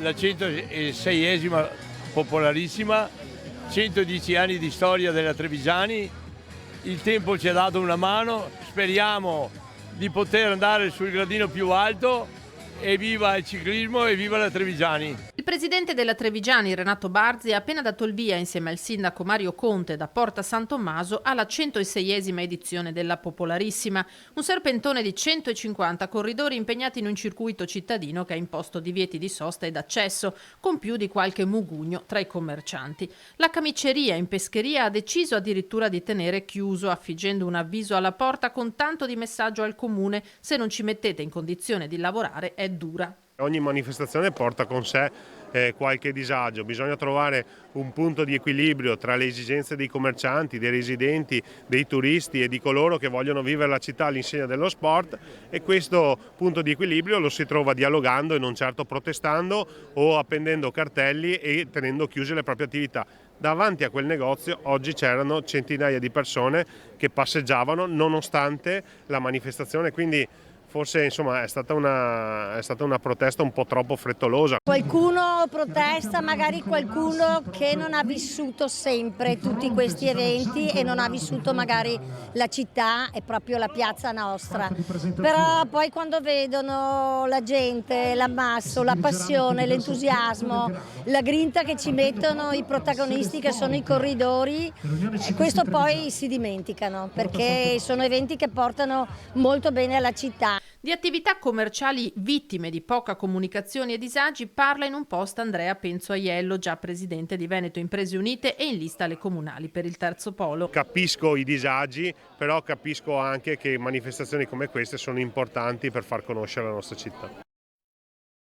la 106esima Popolarissima, 110 anni di storia della Trevigiani. Il tempo ci ha dato una mano, speriamo di poter andare sul gradino più alto. E viva il ciclismo e viva la Trevigiani! Il presidente della Trevigiani, Renato Barzi, ha appena dato il via, insieme al sindaco Mario Conte, da Porta San Tommaso, alla 106esima edizione della Popolarissima, un serpentone di 150 corridori impegnati in un circuito cittadino che ha imposto divieti di sosta ed accesso, con più di qualche mugugno tra i commercianti. La camiceria in pescheria ha deciso addirittura di tenere chiuso, affiggendo un avviso alla porta con tanto di messaggio al comune: se non ci mettete in condizione di lavorare è dura. Ogni manifestazione porta con sé qualche disagio, bisogna trovare un punto di equilibrio tra le esigenze dei commercianti, dei residenti, dei turisti e di coloro che vogliono vivere la città all'insegna dello sport, e questo punto di equilibrio lo si trova dialogando e non certo protestando o appendendo cartelli e tenendo chiuse le proprie attività. Davanti a quel negozio oggi c'erano centinaia di persone che passeggiavano nonostante la manifestazione, quindi forse insomma è stata una protesta un po' troppo frettolosa. Qualcuno protesta, magari qualcuno che non ha vissuto sempre tutti questi eventi e non ha vissuto magari la città e proprio la piazza nostra. Però poi quando vedono la gente, l'ammasso, la passione, l'entusiasmo, la grinta che ci mettono i protagonisti che sono i corridori, questo poi si dimenticano, perché sono eventi che portano molto bene alla città. Di attività commerciali vittime di poca comunicazione e disagi parla in un post Andrea Penzo Aiello, già presidente di Veneto Imprese Unite e in lista alle comunali per il terzo polo. Capisco i disagi, però capisco anche che manifestazioni come queste sono importanti per far conoscere la nostra città.